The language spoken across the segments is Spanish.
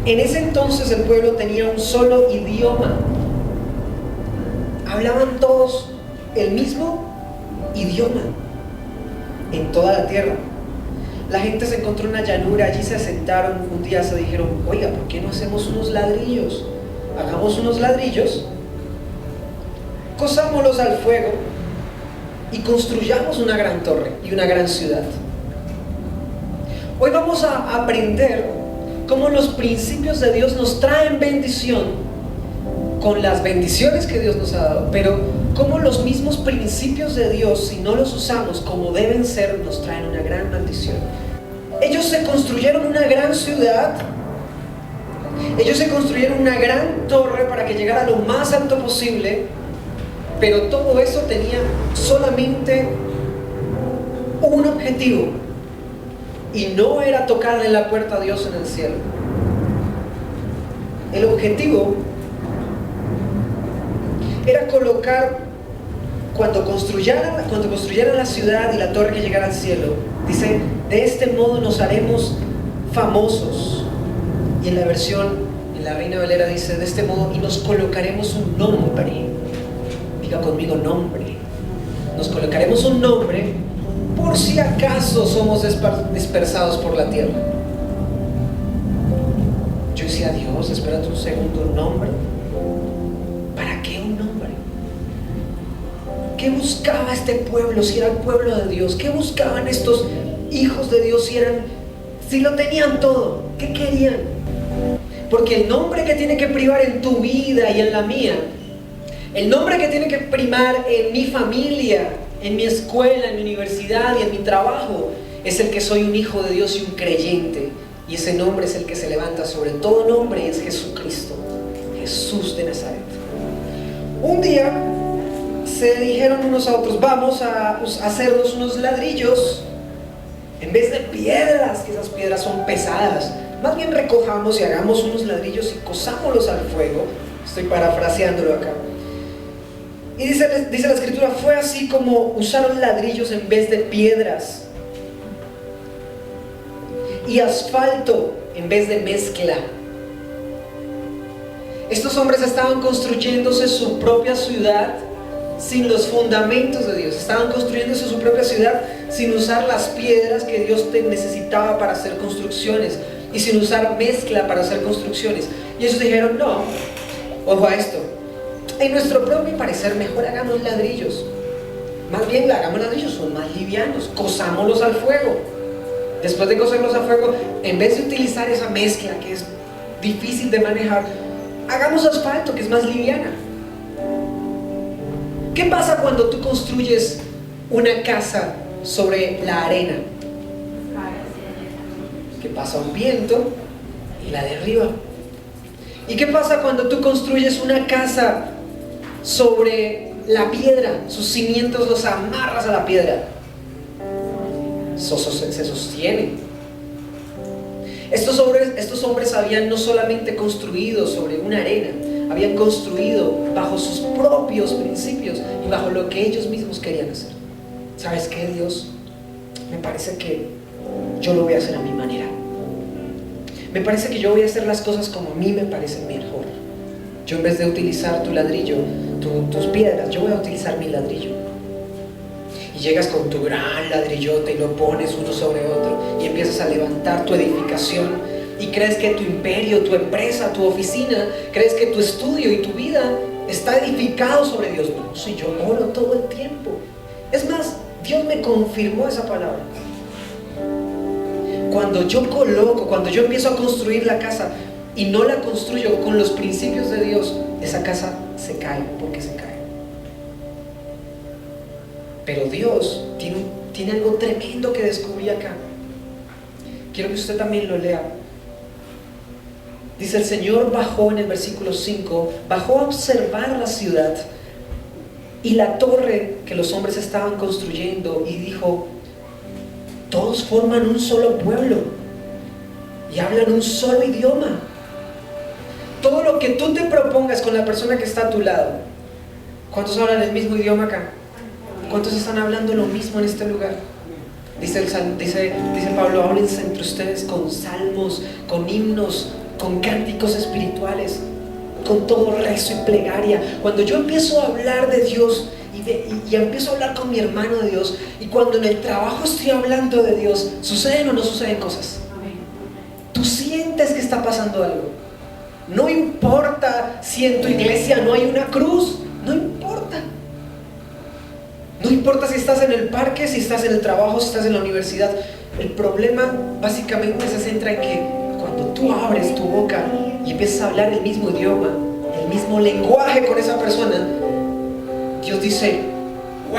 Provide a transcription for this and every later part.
En ese entonces el pueblo tenía un solo idioma. Hablaban todos el mismo idioma en toda la tierra. La gente se encontró en una llanura, allí se asentaron, un día se dijeron, oiga, ¿por qué no hacemos unos ladrillos? Hagamos unos ladrillos, cosámoslos al fuego y construyamos una gran torre y una gran ciudad. Hoy vamos a aprender cómo los principios de Dios nos traen bendición con las bendiciones que Dios nos ha dado, pero cómo los mismos principios de Dios, si no los usamos como deben ser, nos traen una gran maldición. Ellos se construyeron una gran ciudad, ellos se construyeron una gran torre para que llegara a lo más alto posible, pero todo eso tenía solamente un objetivo, y no era tocarle la puerta a Dios en el cielo. El objetivo era colocar, cuando construyeran la ciudad y la torre que llegara al cielo, dice, de este modo nos haremos famosos. Y en la versión, en la Reina Valera dice, de este modo, y nos colocaremos un nombre. Diga conmigo, nombre. Nos colocaremos un nombre por si acaso somos dispersados por la tierra. Yo decía, Dios, espérate un segundo, ¿un nombre? ¿Para qué un nombre? ¿Qué buscaba este pueblo si era el pueblo de Dios? ¿Qué buscaban estos hijos de Dios si lo tenían todo? ¿Qué querían? Porque el nombre que tiene que primar en tu vida y en la mía, el nombre que tiene que primar en mi familia, en mi escuela, en mi universidad y en mi trabajo, es el que soy un hijo de Dios y un creyente. Y ese nombre es el que se levanta sobre todo nombre, y es Jesucristo, Jesús de Nazaret. Un día se dijeron unos a otros, vamos a hacernos unos ladrillos en vez de piedras, que esas piedras son pesadas. Más bien recojamos y hagamos unos ladrillos y cosámoslos al fuego. Estoy parafraseándolo acá. Y dice la escritura, fue así como usaron ladrillos en vez de piedras y asfalto en vez de mezcla. Estos hombres estaban construyéndose su propia ciudad sin los fundamentos de Dios. Estaban construyéndose su propia ciudad sin usar las piedras que Dios necesitaba para hacer construcciones y sin usar mezcla para hacer construcciones. Y ellos dijeron, no, ojo a esto, en nuestro propio parecer mejor hagamos ladrillos. Más bien hagamos ladrillos, son más livianos, cosámoslos al fuego. Después de coserlos al fuego, en vez de utilizar esa mezcla que es difícil de manejar, hagamos asfalto, que es más liviana. ¿Qué pasa cuando tú construyes una casa sobre la arena? Que pasa un viento y la derriba. ¿Y qué pasa cuando tú construyes una casa sobre la piedra? Sus cimientos los amarras a la piedra. Se sostiene. Estos hombres habían no solamente construido sobre una arena, habían construido bajo sus propios principios y bajo lo que ellos mismos querían hacer. ¿Sabes qué, Dios? Me parece que yo lo voy a hacer a mi manera. Me parece que yo voy a hacer las cosas como a mí me parecen mejor. Yo, en vez de utilizar tu ladrillo, tus piedras, yo voy a utilizar mi ladrillo. Y llegas con tu gran ladrillote y lo pones uno sobre otro y empiezas a levantar tu edificación. Y crees que tu imperio, tu empresa, tu oficina, crees que tu estudio y tu vida está edificado sobre Dios. No, si yo oro todo el tiempo. Es más, Dios me confirmó esa palabra. Cuando yo empiezo a construir la casa y no la construyo con los principios de Dios, esa casa se cae, porque se cae. Pero Dios tiene algo tremendo que descubrí acá. Quiero que usted también lo lea. Dice, el Señor bajó en el versículo 5, bajó a observar la ciudad y la torre que los hombres estaban construyendo y dijo, todos forman un solo pueblo y hablan un solo idioma. Todo lo que tú te propongas con la persona que está a tu lado, ¿cuántos hablan el mismo idioma acá? ¿Cuántos están hablando lo mismo en este lugar? Dice Pablo, háblense entre ustedes con salmos, con himnos, con cánticos espirituales, con todo rezo y plegaria. Cuando yo empiezo a hablar de Dios y empiezo a hablar con mi hermano de Dios, y cuando en el trabajo estoy hablando de Dios, ¿suceden o no suceden cosas? Tú sientes que está pasando algo. No importa si en tu iglesia no hay una cruz, no importa. No importa si estás en el parque, si estás en el trabajo, si estás en la universidad. El problema básicamente se centra en que cuando tú abres tu boca y empiezas a hablar el mismo idioma, el mismo lenguaje con esa persona, Dios dice: wow,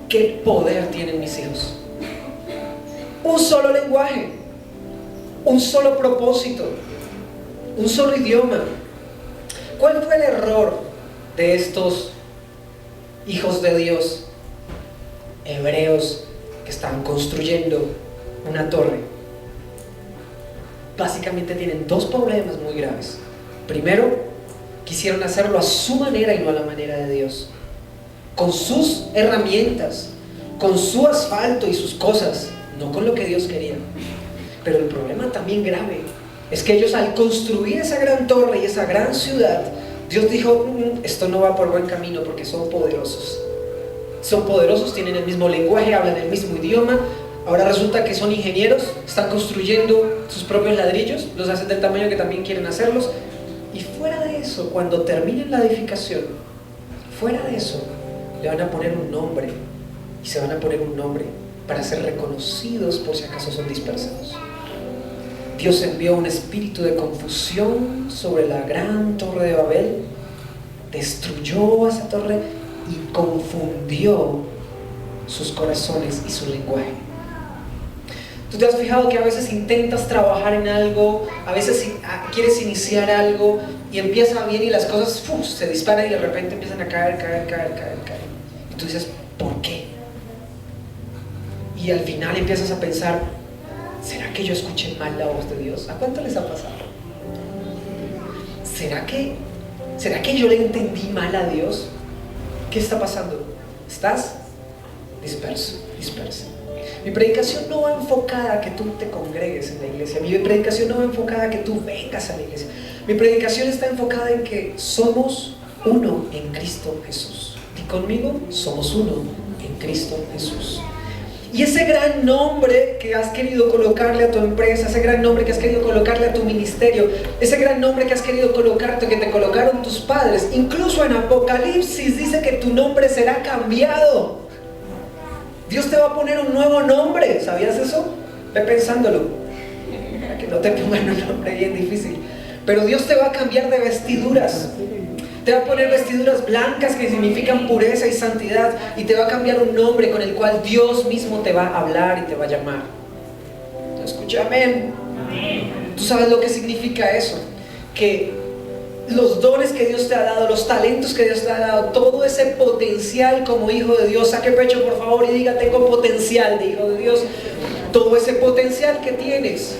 qué poder tienen mis hijos. Un solo lenguaje, un solo propósito, un solo idioma. ¿Cuál fue el error de estos hijos de Dios, hebreos, que estaban construyendo una torre? Básicamente tienen dos problemas muy graves. Primero, quisieron hacerlo a su manera y no a la manera de Dios, con sus herramientas, con su asfalto y sus cosas, no con lo que Dios quería. Pero el problema también grave es que ellos, al construir esa gran torre y esa gran ciudad, Dios dijo: esto no va por buen camino, porque son poderosos. Son poderosos, tienen el mismo lenguaje, hablan el mismo idioma. Ahora resulta que son ingenieros, están construyendo sus propios ladrillos, los hacen del tamaño que también quieren hacerlos. Y fuera de eso, cuando terminen la edificación, fuera de eso, le van a poner un nombre. Y se van a poner un nombre para ser reconocidos por si acaso son dispersados. Dios envió un espíritu de confusión sobre la gran torre de Babel, destruyó esa torre y confundió sus corazones y su lenguaje. ¿Tú te has fijado que a veces intentas trabajar en algo, a veces quieres iniciar algo y empieza bien y las cosas se disparan y de repente empiezan a caer? Y tú dices: ¿por qué? Y al final empiezas a pensar: ¿será que yo escuché mal la voz de Dios? ¿A cuánto les ha pasado? ¿Será que yo le entendí mal a Dios? ¿Qué está pasando? Estás disperso, dispersa. Mi predicación no va enfocada a que tú te congregues en la iglesia. Mi predicación no va enfocada a que tú vengas a la iglesia. Mi predicación está enfocada en que somos uno en Cristo Jesús. Y conmigo, somos uno en Cristo Jesús. Y ese gran nombre que has querido colocarle a tu empresa, ese gran nombre que has querido colocarle a tu ministerio, ese gran nombre que has querido colocarte, que te colocaron tus padres, incluso en Apocalipsis dice que tu nombre será cambiado. Dios te va a poner un nuevo nombre. ¿Sabías eso? Ve pensándolo, para que no te pongan un nombre bien difícil. Pero Dios te va a cambiar de vestiduras. Te va a poner vestiduras blancas que significan pureza y santidad, y te va a cambiar un nombre con el cual Dios mismo te va a hablar y te va a llamar. Escucha, amén. ¿Tú sabes lo que significa eso? Que los dones que Dios te ha dado, los talentos que Dios te ha dado, todo ese potencial como hijo de Dios, saque pecho por favor y diga: tengo potencial de hijo de Dios. Todo ese potencial que tienes,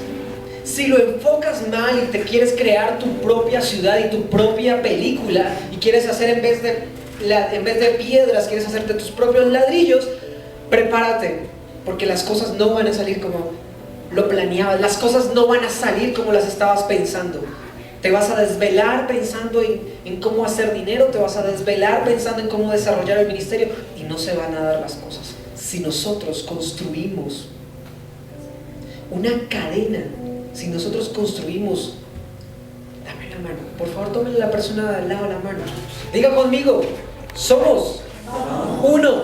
si lo enfocas mal y te quieres crear tu propia ciudad y tu propia película, y quieres hacer en vez de piedras, quieres hacerte tus propios ladrillos, prepárate, porque las cosas no van a salir como lo planeabas, las cosas no van a salir como las estabas pensando. Te vas a desvelar pensando en cómo hacer dinero, te vas a desvelar pensando en cómo desarrollar el ministerio, y no se van a dar las cosas. Si nosotros construimos una cadena, si nosotros construimos, dame la mano, por favor, tómenle a la persona de al lado la mano, diga conmigo: somos uno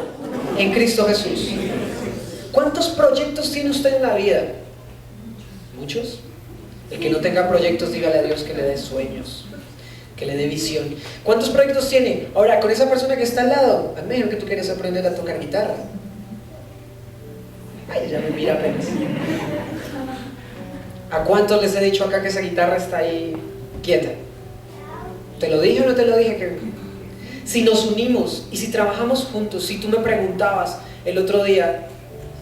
en Cristo Jesús. ¿Cuántos proyectos tiene usted en la vida? ¿Muchos? El que no tenga proyectos, dígale a Dios que le dé sueños, que le dé visión. ¿Cuántos proyectos tiene? Ahora, con esa persona que está al lado, me dijo que tú quieres aprender a tocar guitarra. Ay, ya me mira apenas. ¿A cuántos les he dicho acá que esa guitarra está ahí quieta? ¿Te lo dije o no te lo dije? Que si nos unimos y si trabajamos juntos, si tú me preguntabas el otro día,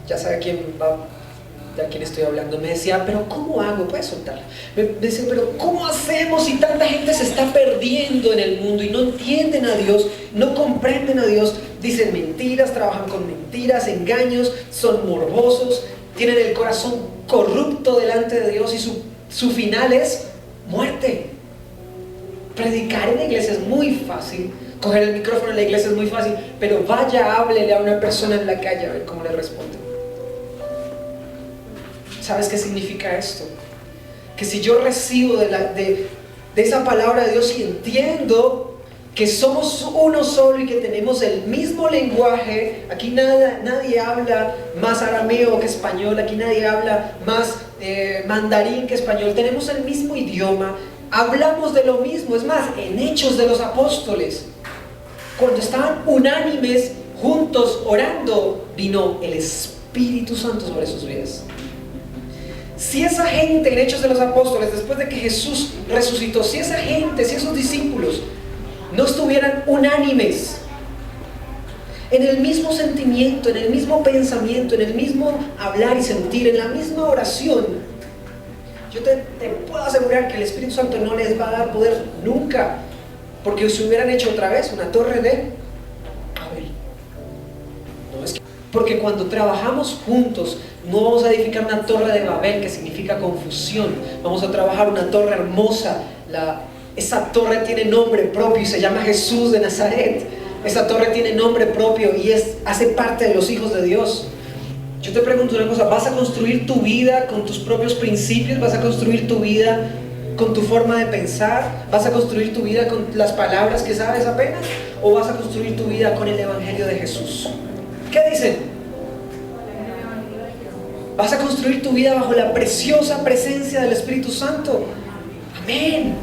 ya sabe de quién estoy hablando, me decía: pero ¿cómo hago? Puedes soltarla. Me decía: pero ¿cómo hacemos si tanta gente se está perdiendo en el mundo y no entienden a Dios, no comprenden a Dios? Dicen mentiras, trabajan con mentiras, engaños, son morbosos, tienen el corazón corrupto delante de Dios, y su final es muerte. Predicar en la iglesia es muy fácil, coger el micrófono en la iglesia es muy fácil, pero vaya, háblele a una persona en la calle a ver cómo le responde. ¿Sabes qué significa esto? Que si yo recibo de esa palabra de Dios y entiendo que somos uno solo y que tenemos el mismo lenguaje, aquí nadie habla más arameo que español, aquí nadie habla más mandarín que español, tenemos el mismo idioma, hablamos de lo mismo. Es más, en Hechos de los Apóstoles, cuando estaban unánimes juntos orando, vino el Espíritu Santo sobre sus vidas. Si esa gente en Hechos de los Apóstoles, después de que Jesús resucitó, si esa gente, si esos discípulos no estuvieran unánimes en el mismo sentimiento, en el mismo pensamiento, en el mismo hablar y sentir, en la misma oración, yo te puedo asegurar que el Espíritu Santo no les va a dar poder nunca, porque si hubieran hecho otra vez una torre de Babel. Porque cuando trabajamos juntos, no vamos a edificar una torre de Babel, que significa confusión. Vamos a trabajar una torre hermosa. Esa torre tiene nombre propio y se llama Jesús de Nazaret. Esa torre tiene nombre propio y hace parte de los hijos de Dios. Yo te pregunto una cosa: ¿vas a construir tu vida con tus propios principios? ¿Vas a construir tu vida con tu forma de pensar? ¿Vas a construir tu vida con las palabras que sabes apenas? ¿O vas a construir tu vida con el Evangelio de Jesús? ¿Qué dicen? Vas a construir tu vida bajo la preciosa presencia del Espíritu Santo. Amén.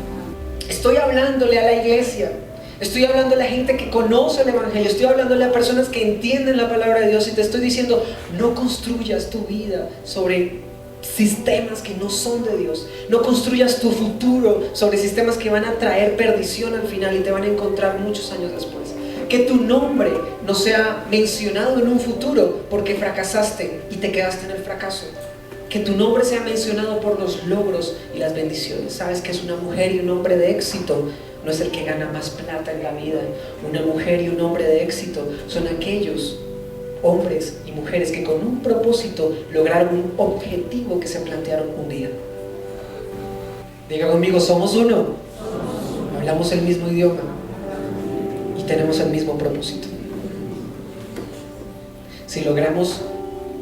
Estoy hablándole a la iglesia, estoy hablando a la gente que conoce el Evangelio, estoy hablándole a personas que entienden la palabra de Dios, y te estoy diciendo: no construyas tu vida sobre sistemas que no son de Dios. No construyas tu futuro sobre sistemas que van a traer perdición al final y te van a encontrar muchos años después. Que tu nombre no sea mencionado en un futuro porque fracasaste y te quedaste en el fracaso. Que tu nombre sea mencionado por los logros y las bendiciones. Sabes que es una mujer y un hombre de éxito, no es el que gana más plata en la vida. Una mujer y un hombre de éxito son aquellos hombres y mujeres que con un propósito lograron un objetivo que se plantearon un día. Diga conmigo: somos uno. Hablamos el mismo idioma y tenemos el mismo propósito. Si logramos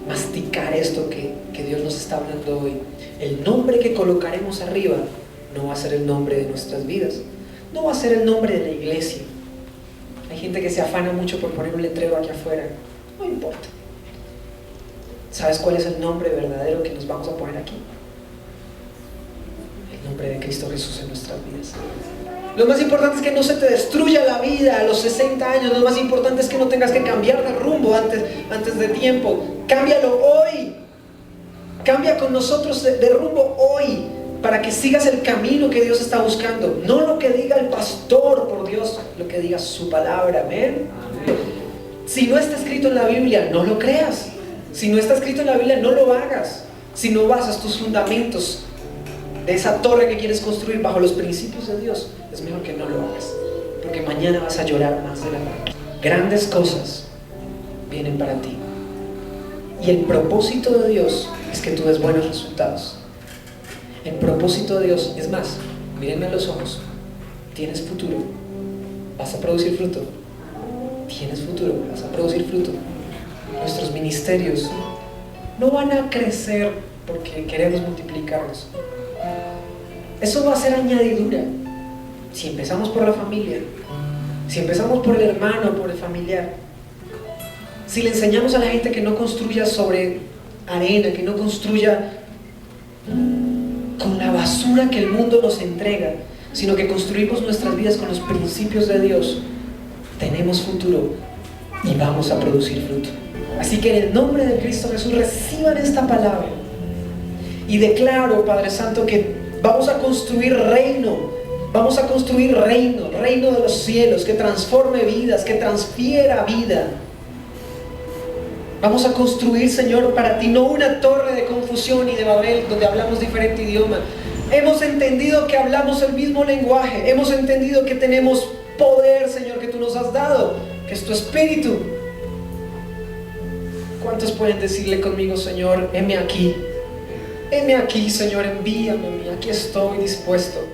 masticar esto que Dios nos está hablando hoy, el nombre que colocaremos arriba no va a ser el nombre de nuestras vidas, no va a ser el nombre de la iglesia. Hay gente que se afana mucho por poner un letrero aquí afuera. No importa. ¿Sabes cuál es el nombre verdadero que nos vamos a poner aquí? El nombre de Cristo Jesús en nuestras vidas. Lo más importante es que no se te destruya la vida a los 60 años. Lo más importante es que no tengas que cambiar de rumbo antes de tiempo. Cámbialo hoy. Cambia con nosotros de rumbo hoy, para que sigas el camino que Dios está buscando. No lo que diga el pastor, por Dios, lo que diga su palabra. Amén. Si no está escrito en la Biblia, no lo creas. Si no está escrito en la Biblia, no lo hagas. Si no basas tus fundamentos de esa torre que quieres construir bajo los principios de Dios, es mejor que no lo hagas, porque mañana vas a llorar más de la cuenta. Grandes cosas vienen para ti, y el propósito de Dios es que tú des buenos resultados. El propósito de Dios, es más, mírenme a los ojos: tienes futuro, vas a producir fruto. Tienes futuro, vas a producir fruto. Nuestros ministerios no van a crecer porque queremos multiplicarlos. Eso va a ser añadidura. Si empezamos por la familia, si empezamos por el hermano, por el familiar, si le enseñamos a la gente que no construya sobre arena, que no construya con la basura que el mundo nos entrega, sino que construimos nuestras vidas con los principios de Dios, tenemos futuro y vamos a producir fruto. Así que en el nombre de Cristo Jesús, reciban esta palabra. Y declaro, Padre Santo, que vamos a construir reino. Vamos a construir reino de los cielos, que transforme vidas, que transfiera vida. Vamos a construir, Señor, para ti no una torre de confusión y de Babel donde hablamos diferente idioma. Hemos entendido que hablamos el mismo lenguaje. Hemos entendido que tenemos poder, Señor, que tú nos has dado, que es tu Espíritu. ¿Cuántos pueden decirle conmigo: Señor, heme aquí, Señor, envíame a mí? aquí estoy dispuesto